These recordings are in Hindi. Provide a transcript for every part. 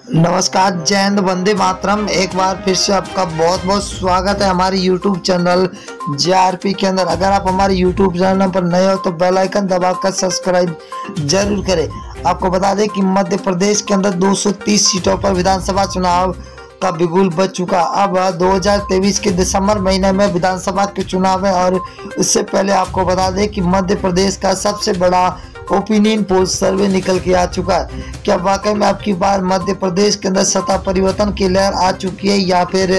नमस्कार, जय हिंद, वंदे मातरम। एक बार फिर से आपका बहुत बहुत स्वागत है हमारे YouTube चैनल JRP के अंदर। अगर आप हमारे YouTube चैनल पर नए हो तो बेल आइकन दबाकर सब्सक्राइब जरूर करें। आपको बता दें कि मध्य प्रदेश के अंदर 230 सीटों पर विधानसभा चुनाव का बिगुल बज चुका। अब 2023 के दिसंबर महीने में विधानसभा के चुनाव है और उससे पहले आपको बता दें कि मध्य प्रदेश का सबसे बड़ा ओपिनियन पोल सर्वे निकल के आ चुका है। क्या वाकई में आपकी बार मध्य प्रदेश के अंदर सत्ता परिवर्तन की लहर आ चुकी है या फिर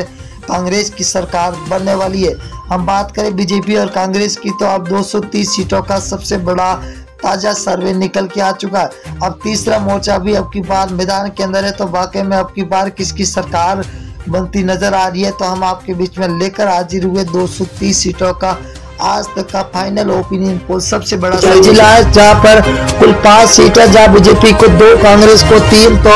कांग्रेस की सरकार बनने वाली है? हम बात करें बीजेपी और कांग्रेस की तो अब 230 सीटों का सबसे बड़ा ताजा सर्वे निकल के आ चुका है। अब तीसरा मोर्चा भी अब की बार मैदान के अंदर है। तो वाकई में अब की बार किसकी सरकार बनती नजर आ रही है, तो हम आपके बीच में लेकर हाजिर हुए 230 सीटों का आज तक का फाइनल ओपिनियन पोल। सबसे बड़ा जिला है जहाँ पर कुल 5 सीट है, जहाँ बीजेपी को 2, कांग्रेस को 3, तो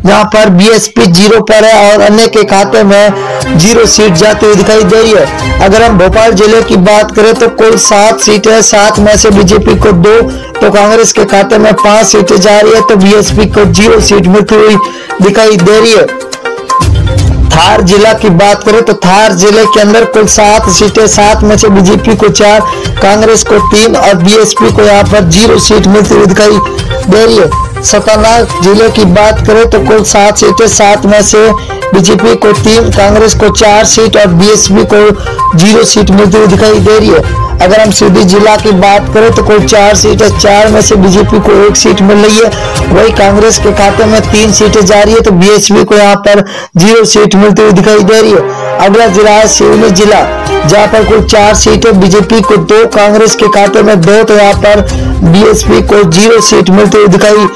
यहाँ पर बीएसपी 0 पर है और अन्य के खाते में 0 सीट जाती हुई दिखाई दे रही है। अगर हम भोपाल जिले की बात करें तो कुल 7 सीट है, 7 में से बीजेपी को 2, तो कांग्रेस के खाते में 5 सीटें जा रही है, तो बीएसपी को 0 सीट मिलती हुई दिखाई दे रही है। धार जिला की बात करें तो धार जिले के अंदर कुल 7 सीटें, 7 में से बीजेपी को 4, कांग्रेस को 3 और बीएसपी को यहाँ पर 0 सीट मिलती हुई दिखाई दे रही है। सतना जिले की बात करें तो कुल 7 सीटें, 7 में से बीजेपी को 3, कांग्रेस को 4 सीट और बीएसपी को 0 सीट मिलती हुई दिखाई दे रही है। अगर हम सीधी जिला की बात करें तो कुल 4 सीटें, 4 में से बीजेपी को 1 सीट मिल रही है, वही कांग्रेस के खाते में 3 सीटें जा रही है, तो बीएसपी को यहाँ पर 0 सीट मिलती हुई दिखाई दे रही है। अगला जिला है सिवनी जिला, जहाँ पर कुल 4 सीटें, बीजेपी को 2, कांग्रेस के खाते में 2, तो यहाँ पर बीएसपी को 0 सीट मिलती हुई दिखाई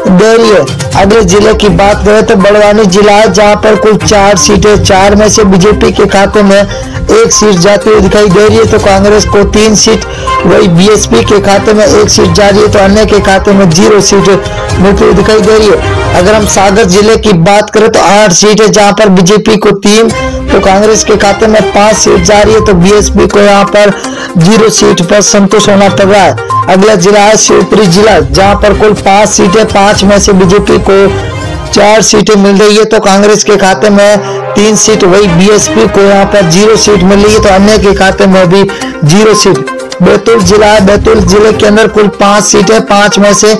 दे रही है। अगले जिले की बात करें तो बड़वानी जिला है, जहाँ पर कुल 4 सीटें, 4 में से बीजेपी के खाते में 1 सीट जाती हुई दिखाई दे रही है, तो कांग्रेस को 3 सीट, वही बीएसपी के खाते में 1 सीट जा रही है, तो अन्य के खाते में 0 सीट मिलती हुई दिखाई दे रही है। अगर हम सागर जिले की बात करें तो 8 सीट है, जहाँ पर बीजेपी को 3, तो कांग्रेस के खाते में 5 सीट जा रही है, तो बीएसपी को यहाँ पर 0 सीट पर संतोष होना पड़ रहा है। अगला जिला है शिवपुरी जिला, जहाँ पर कुल 5 सीटें, 5 में से बीजेपी को 4 सीटें मिल रही है, तो कांग्रेस के खाते में 3 सीट, वही बीएसपी को यहाँ पर 0 सीट मिल रही है, तो अन्य के खाते में भी 0 सीट। बैतूल जिला है, बैतूल जिले के अंदर कुल 5 सीटें, 5 में से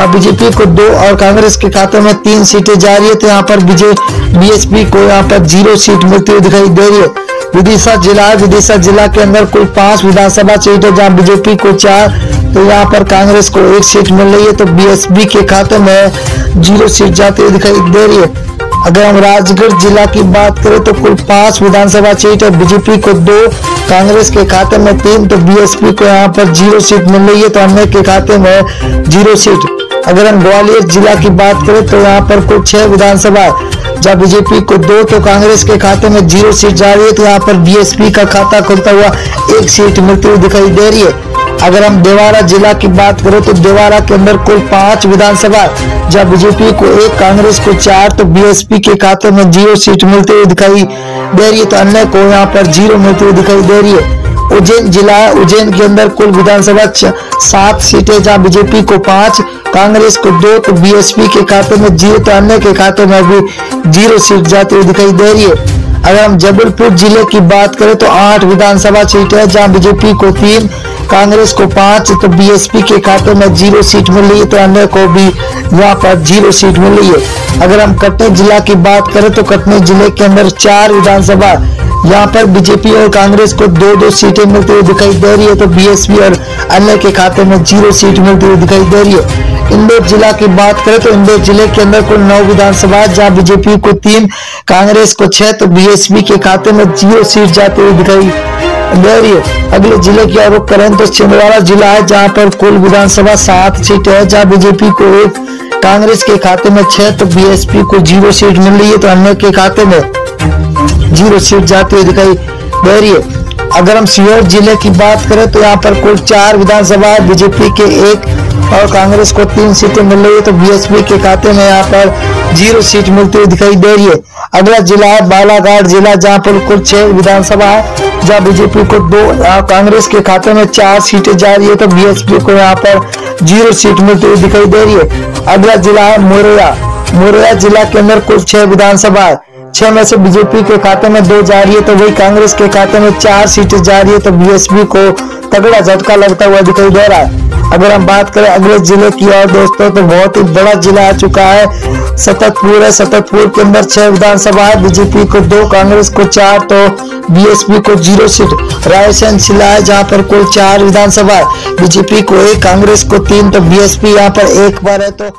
बीजेपी को 2 और कांग्रेस के खाते में 3 सीटें जा रही है, तो यहाँ पर बीएसपी को यहाँ पर 0 सीट मिलती हुई दिखाई दे रही है। विदिशा जिला है, विदिशा जिला के अंदर कुल 5 विधानसभा सीट है, जहाँ बीजेपी को 4, तो यहाँ पर कांग्रेस को 1 सीट मिल रही है, तो बीएसपी के खाते में 0 सीट जाती हुई दिखाई दे रही है। अगर हम राजगढ़ जिला की बात करें तो कुल 5 विधानसभा सीट है, बीजेपी को 2, कांग्रेस के खाते में 3, तो बीएसपी को यहाँ पर 0 सीट मिल रही है, तो अन्य के खाते में 0 सीट। अगर हम ग्वालियर जिला की बात करें तो यहाँ पर कुल 6 विधानसभा, जहाँ बीजेपी को 2, तो कांग्रेस के खाते में 0 सीट जा रही है, तो यहाँ पर बीएसपी का खाता खुलता हुआ 1 सीट मिलती हुई दिखाई दे रही है। अगर हम देवारा जिला की बात करें तो देवारा के अंदर कुल 5 विधानसभा, जहाँ बीजेपी को 1, कांग्रेस को 4, तो बीएसपी के खाते में 0 सीट मिलती हुई दिखाई दे रही है, तो अन्य को यहाँ पर 0 मिलती हुई दिखाई दे रही है। उज्जैन जिला, उज्जैन के अंदर कुल विधानसभा 7 सीटें, जहाँ बीजेपी को 5, कांग्रेस को 2, तो बीएसपी के खाते में 0, तो अन्य के खाते में भी 0 सीट जाती हुई दिखाई दे रही है। अगर हम जबलपुर जिले की बात करें तो 8 विधानसभा सीटें है, जहाँ बीजेपी को 3, कांग्रेस को 5, तो बीएसपी के खाते में 0 सीट मिल रही है, तो अन्य को भी यहाँ पर 0 सीट मिल रही है। अगर हम कटनी जिला की बात करें तो कटनी जिले के अंदर 4 विधानसभा, यहाँ पर बीजेपी और कांग्रेस को 2-2 सीटें मिलती हुई दिखाई दे रही है, तो बीएसपी और अन्य के खाते में 0 सीट मिलती हुई दिखाई दे रही है। इंदौर जिला की बात करें तो इंदौर जिले के अंदर कुल 9 विधानसभा, जहाँ बीजेपी को 3, कांग्रेस को 6, तो बीएसपी के खाते में 0 सीट जाती हुई दिखाई दे रही है। अगले जिले की रुख करें तो छिंदवाड़ा जिला है, जहाँ पर कुल विधानसभा 7 सीटें है, जहाँ बीजेपी को 1, कांग्रेस के खाते में 6, तो बीएसपी को 0 सीट मिल रही है, तो अन्य के खाते में 0 सीट जाती हुई दिखाई दे रही है। अगर हम सीहोर जिले की बात करें तो यहाँ पर कुल 4 विधानसभा, बीजेपी के 1 और कांग्रेस को 3 सीटें मिल रही है, तो बीएसपी के खाते में यहाँ पर 0 सीट मिलती हुई दिखाई दे रही है। अगला जिला है बालाघाट जिला, जहाँ पर कुल 6 विधानसभा है, जहाँ बीजेपी को 2, कांग्रेस के खाते में 4 सीटें जा रही है, तो बीएसपी को यहाँ पर 0 सीट मिलती हुई दिखाई दे रही है। अगला जिला है मोरैया, मुरैना जिला के अंदर कुल 6 विधानसभा, 6 में से बीजेपी के खाते में 2 जा रही है, तो वही कांग्रेस के खाते में 4 सीटें जा रही है, तो बीएसपी को तगड़ा झटका लगता हुआ दिखाई दे रहा है। अगर हम बात करें अगले जिले की और दोस्तों, तो बहुत ही बड़ा जिला आ चुका है, सततपुर है। सततपुर के अंदर 6 विधानसभा है, बीजेपी को 2, कांग्रेस को 4, तो बीएसपी को 0 सीट। रायसेन जिला है जहां पर कुल 4 विधानसभा है, बीजेपी को 1, कांग्रेस को 3, तो बीएसपी यहाँ पर 1 पर है। तो